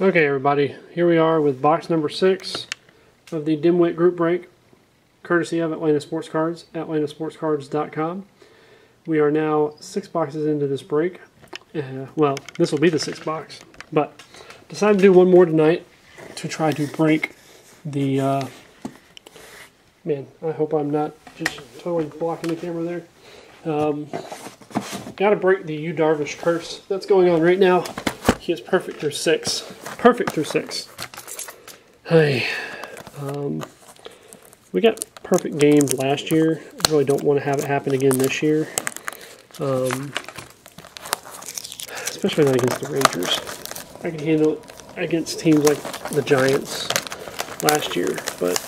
Okay, everybody, here we are with box number 6 of the Dimwit Group Break, courtesy of Atlanta Sports Cards, atlantasportscards.com. We are now 6 boxes into this break. Well, this will be the 6th box, but decided to do one more tonight to try to break the, man, I hope I'm not just totally blocking the camera there. Got to break the Yu Darvish curse that's going on right now. He is perfect through 6. Perfect through 6. Hey, we got perfect games last year. I really don't want to have it happen again this year. Especially not against the Rangers. I can handle it against teams like the Giants last year, but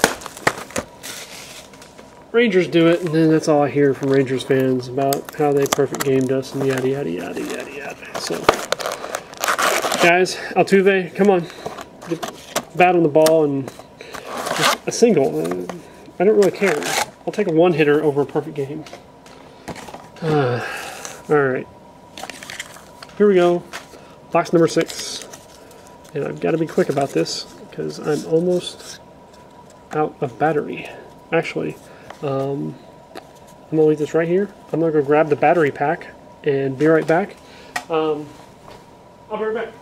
Rangers do it, and then that's all I hear from Rangers fans about how they perfect gamed us and yada yada yada yada yada. So, guys, Altuve, come on, bat on the ball and just a single. I don't really care. I'll take a one-hitter over a perfect game. All right, here we go. Box number 6, and I've got to be quick about this because I'm almost out of battery. Actually, I'm gonna leave this right here. I'm gonna go grab the battery pack and be right back. I'll be right back.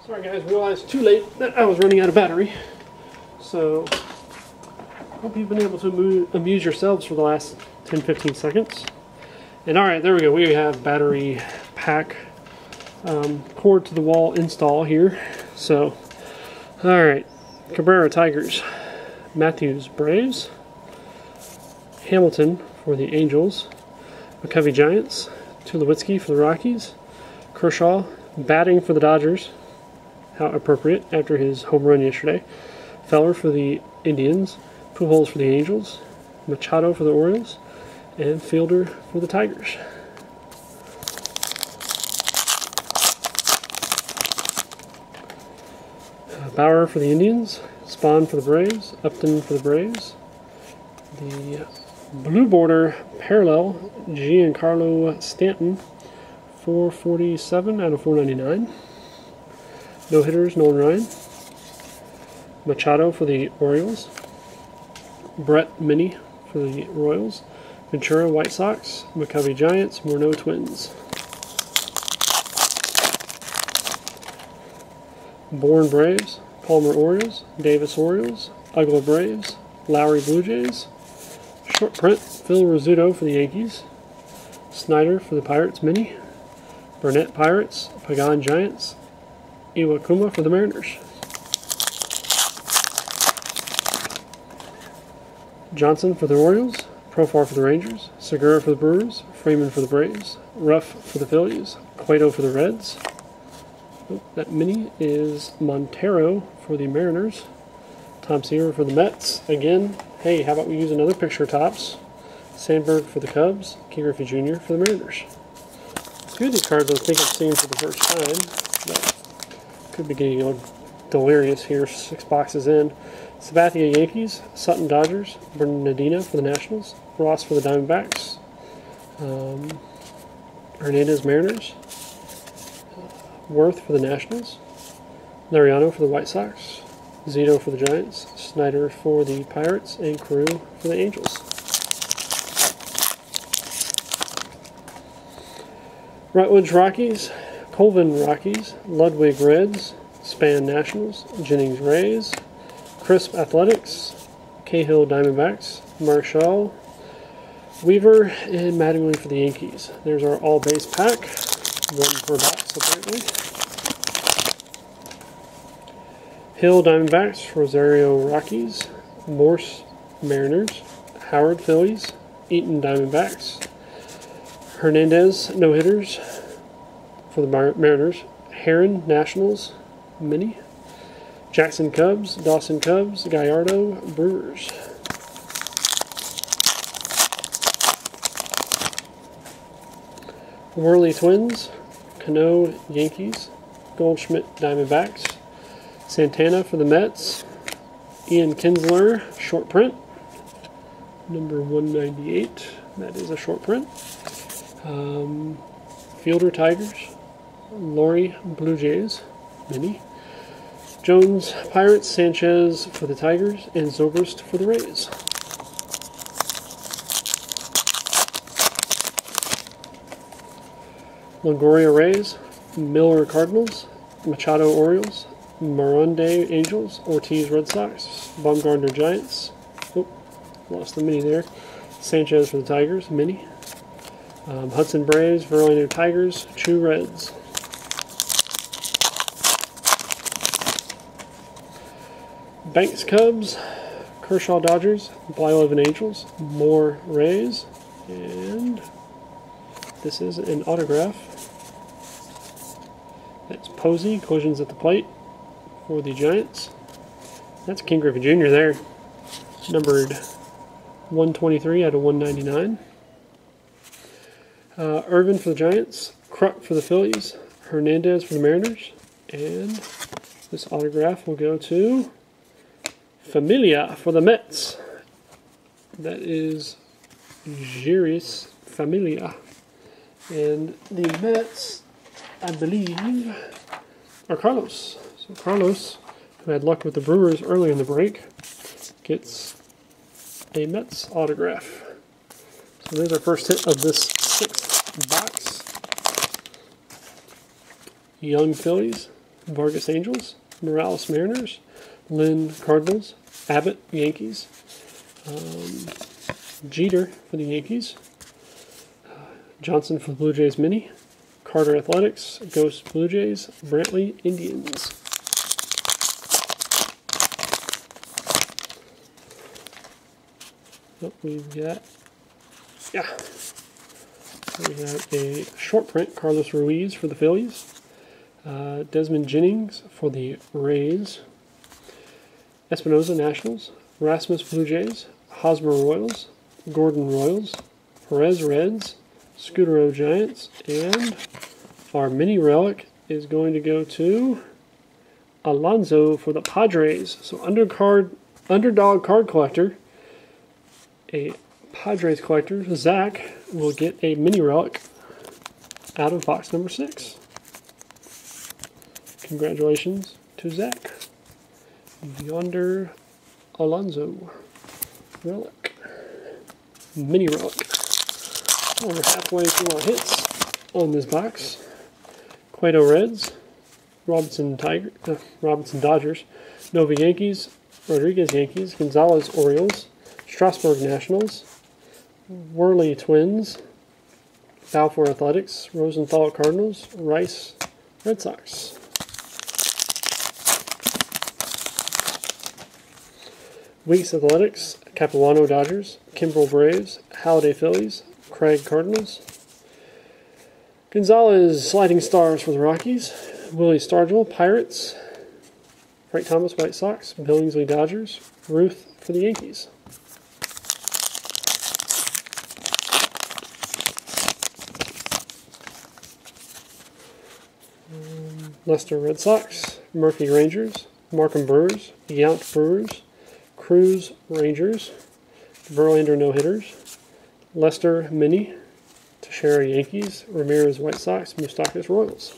Sorry guys, realized too late that I was running out of battery. So, hope you've been able to amuse yourselves for the last 10-15 seconds. And alright, there we go. We have battery pack cord to the wall install here. So, alright. Cabrera Tigers, Matthews Braves, Hamilton for the Angels, McCovey Giants, Tulowitzki for the Rockies, Kershaw batting for the Dodgers. How appropriate after his home run yesterday. Feller for the Indians, Pujols for the Angels, Machado for the Orioles, and Fielder for the Tigers. Bauer for the Indians, Spahn for the Braves, Upton for the Braves. The blue border parallel, Giancarlo Stanton, 447 out of 499. No hitters, Nolan Ryan. Machado for the Orioles. Brett Minnie for the Royals. Ventura White Sox. McCovey Giants. Morneau Twins. Bourne Braves. Palmer Orioles. Davis Orioles. Ugla Braves. Lowry Blue Jays. Short print, Phil Rizzuto for the Yankees. Snyder for the Pirates Mini. Burnett Pirates. Pagan Giants. Iwakuma for the Mariners. Johnson for the Orioles. Profar for the Rangers. Segura for the Brewers. Freeman for the Braves. Ruff for the Phillies. Cueto for the Reds. Oh, that mini is Montero for the Mariners. Tom Seaver for the Mets. Again, hey, how about we use another picture tops? Sandberg for the Cubs. Ken Griffey Jr. for the Mariners. A few of these cards I think I've seen for the first time, but could be getting a little delirious here, 6 boxes in. Sabathia Yankees, Sutton Dodgers, Bernardino for the Nationals, Ross for the Diamondbacks, Hernandez Mariners, Worth for the Nationals, Lariano for the White Sox, Zito for the Giants, Snyder for the Pirates, and Carew for the Angels. Rutledge Rockies, Colvin Rockies, Ludwig Reds, Span Nationals, Jennings Rays, Crisp Athletics, Cahill Diamondbacks, Marshall, Weaver, and Mattingly for the Yankees. There's our all-base pack, 1 per box apparently. Hill Diamondbacks, Rosario Rockies, Morse Mariners, Howard Phillies, Eaton Diamondbacks, Hernandez no-hitters for the Mariners, Heron Nationals Mini, Jackson Cubs, Dawson Cubs, Gallardo Brewers. Worley Twins, Cano Yankees, Goldschmidt Diamondbacks, Santana for the Mets, Ian Kinsler short print, number 198. That is a short print. Fielder Tigers, Laurie Blue Jays, mini. Jones Pirates, Sanchez for the Tigers, and Zobrist for the Rays. Longoria Rays, Miller Cardinals, Machado Orioles, Moronde Angels, Ortiz Red Sox, Baumgartner Giants. Oh, lost the mini there. Sanchez for the Tigers, mini. Hudson Braves, Verlander Tigers, Chu Reds. Banks Cubs, Kershaw Dodgers, Blyleven Angels, Moore Rays, and this is an autograph. That's Posey, collisions at the plate for the Giants. That's King Griffey Jr. there, numbered 123 out of 199. Irvin for the Giants, Kruk for the Phillies, Hernandez for the Mariners, and this autograph will go to Familia for the Mets. That is Jiris Familia. And the Mets, I believe, are Carlos. So Carlos, who had luck with the Brewers earlier in the break, gets a Mets autograph. So there's our first hit of this 6th box. Young Phillies, Vargas Angels, Morales Mariners, Lynn Cardinals, Abbott Yankees, Jeter for the Yankees, Johnson for the Blue Jays mini, Carter Athletics, Ghost Blue Jays, Brantley Indians. Oh, we've got, we have a short print, Carlos Ruiz for the Phillies, Desmond Jennings for the Rays, Espinosa Nationals, Rasmus Blue Jays, Hosmer Royals, Gordon Royals, Perez Reds, Scudero Giants, and our mini relic is going to go to Alonso for the Padres. So underdog card collector, a Padres collector, Zach, will get a mini relic out of box number 6. Congratulations to Zach. Yonder Alonso relic, mini relic. We're halfway through our hits on this box. Cueto Reds, Robinson Dodgers, Nova Yankees, Rodriguez Yankees, Gonzalez Orioles, Strasburg Nationals, Worley Twins, Balfour Athletics, Rosenthal Cardinals, Rice Red Sox. Weeks Athletics, Capuano Dodgers, Kimbrel Braves, Halliday Phillies, Craig Cardinals, Gonzalez Sliding Stars for the Rockies, Willie Stargell Pirates, Frank Thomas White Sox, Billingsley Dodgers, Ruth for the Yankees. Lester Red Sox, Murphy Rangers, Markham Brewers, Yount Brewers, Cruz Rangers, Verlander no-hitters, Lester Mini, Teixeira Yankees, Ramirez White Sox, Moustakas Royals.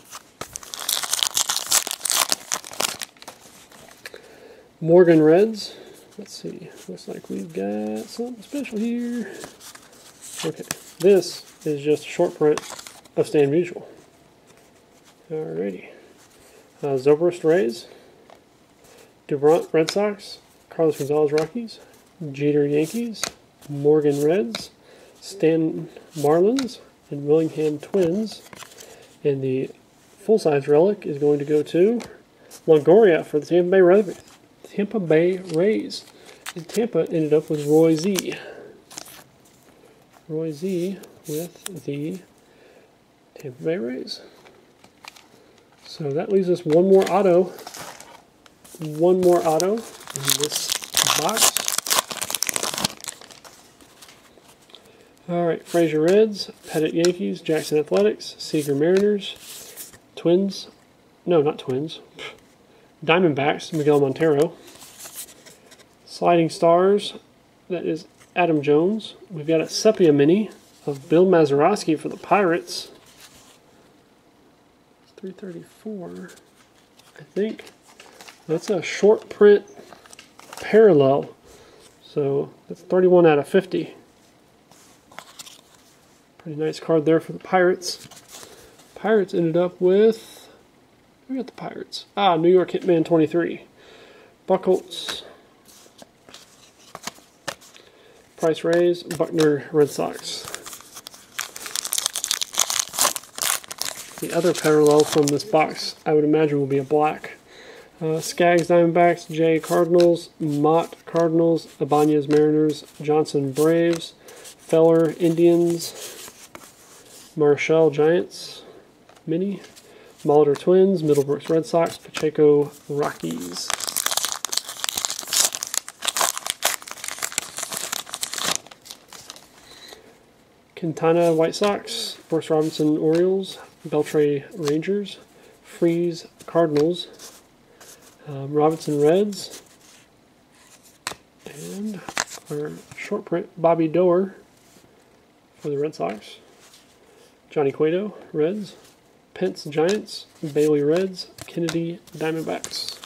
Morgan Reds, let's see, looks like we've got something special here. Okay, this is just a short print of Stan Musial. Alrighty. Zobrist Rays, DuBrant Red Sox, Carlos Gonzalez Rockies, Jeter Yankees, Morgan Reds, Stan Marlins, and Willingham Twins. And the full-size relic is going to go to Longoria for the Tampa Bay Rays. And Tampa ended up with Roy Z. Roy Z with the Tampa Bay Rays. So that leaves us one more auto in this box. All right, Frazier Reds, Pettit Yankees, Jackson Athletics, Seager Mariners, Twins, no, not Twins, Diamondbacks, Miguel Montero, Sliding Stars, that is Adam Jones. We've got a Sepia Mini of Bill Mazeroski for the Pirates. It's 334, I think. That's a short print parallel, so that's 31 out of 50. Pretty nice card there for the Pirates. Pirates ended up with, who got the Pirates? New York Hitman 23. Buchholz, Price Rays, Buckner Red Sox. The other parallel from this box, I would imagine, will be a black. Skaggs Diamondbacks, Jay Cardinals, Mott Cardinals, Ibanez Mariners, Johnson Braves, Feller Indians, Marshall Giants, Mini, Molitor Twins, Middlebrooks Red Sox, Pacheco Rockies. Quintana White Sox, Forrest Robinson Orioles, Beltray Rangers, Freeze Cardinals, Robinson Reds, and our short print Bobby Doerr for the Red Sox. Johnny Cueto, Reds, Pence Giants, Bailey Reds, Kennedy Diamondbacks.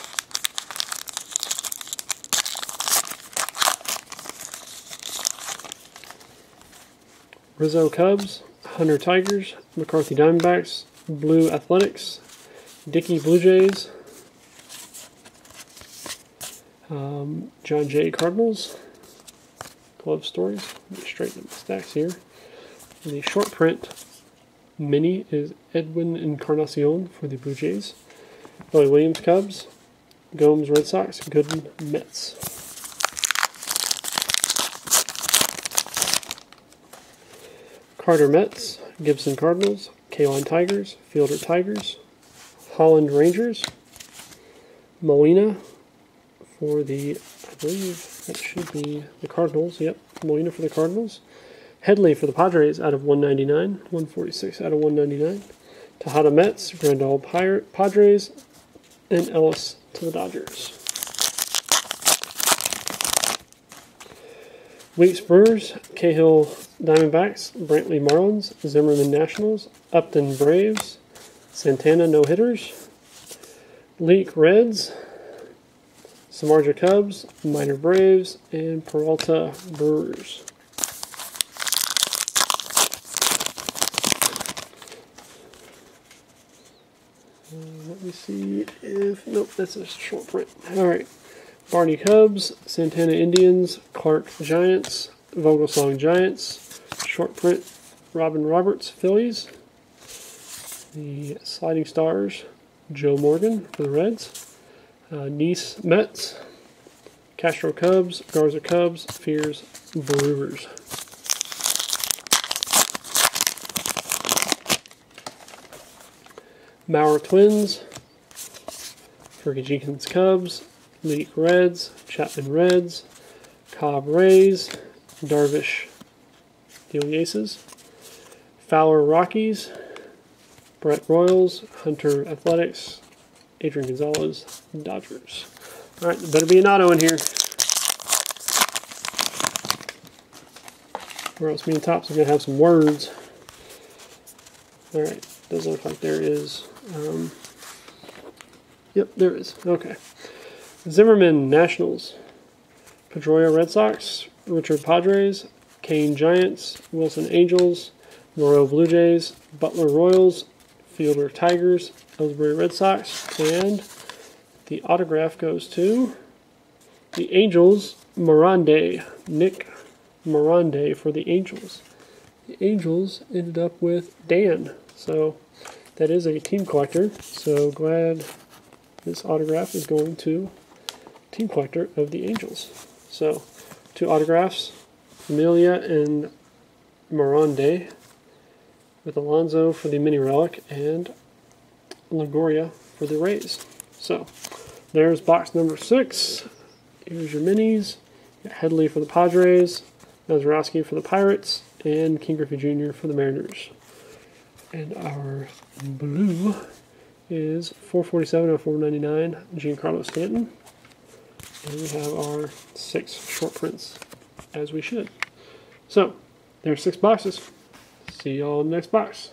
Rizzo Cubs, Hunter Tigers, McCarthy Diamondbacks, Blue Athletics, Dickey Blue Jays, John Jay Cardinals, Glove Stories. Let me straighten up the stacks here. And the short print Mini is Edwin Encarnacion for the Blue Jays. Billy Williams Cubs, Gomes Red Sox, Gooden Mets. Carter Mets, Gibson Cardinals, K-Line Tigers, Fielder Tigers, Holland Rangers, Molina for the, I believe that should be the Cardinals, yep, Molina for the Cardinals. Headley for the Padres out of 199, 146 out of 199. Tejada Mets, Grandal Padres, and Ellis to the Dodgers. Weeks Brewers, Cahill Diamondbacks, Brantley Marlins, Zimmerman Nationals, Upton Braves, Santana No-Hitters, Leak Reds, Samardzija Cubs, Minor Braves, and Peralta Brewers. Let me see if, nope, that's a short print. Alright, Barney Cubs, Santana Indians, Clark Giants, Vogelsong Giants, short print, Robin Roberts Phillies, the Sliding Stars, Joe Morgan for the Reds, Nice Mets, Castro Cubs, Garza Cubs, Fears Brewers. Maurer Twins, Fergie Jenkins Cubs, Leak Reds, Chapman Reds, Cobb Rays, Darvish Deal Aces, Fowler Rockies, Brett Royals, Hunter Athletics, Adrian Gonzalez, Dodgers. Alright, there better be an auto in here. Or else me and Tops are going to have some words. Alright, doesn't look like there is. Yep, there is. Okay. Zimmerman Nationals, Pedroia Red Sox, Richard Padres, Kane Giants, Wilson Angels, Moreau Blue Jays, Butler Royals, Fielder Tigers, Ellsbury Red Sox, and the autograph goes to the Angels, Morande, Nick Morande for the Angels. The Angels ended up with Dan, so that is a team collector, so glad this autograph is going to team collector of the Angels. So, two autographs, Amelia and Morande, with Alonso for the mini relic and Longoria for the Rays. So, there's box number 6. Here's your minis. Headley for the Padres, Mazeroski for the Pirates, and King Griffey Jr. for the Mariners. And our blue is 447 of 499, Giancarlo Stanton. And we have our 6 short prints, as we should. So, there's 6 boxes. See y'all in the next box.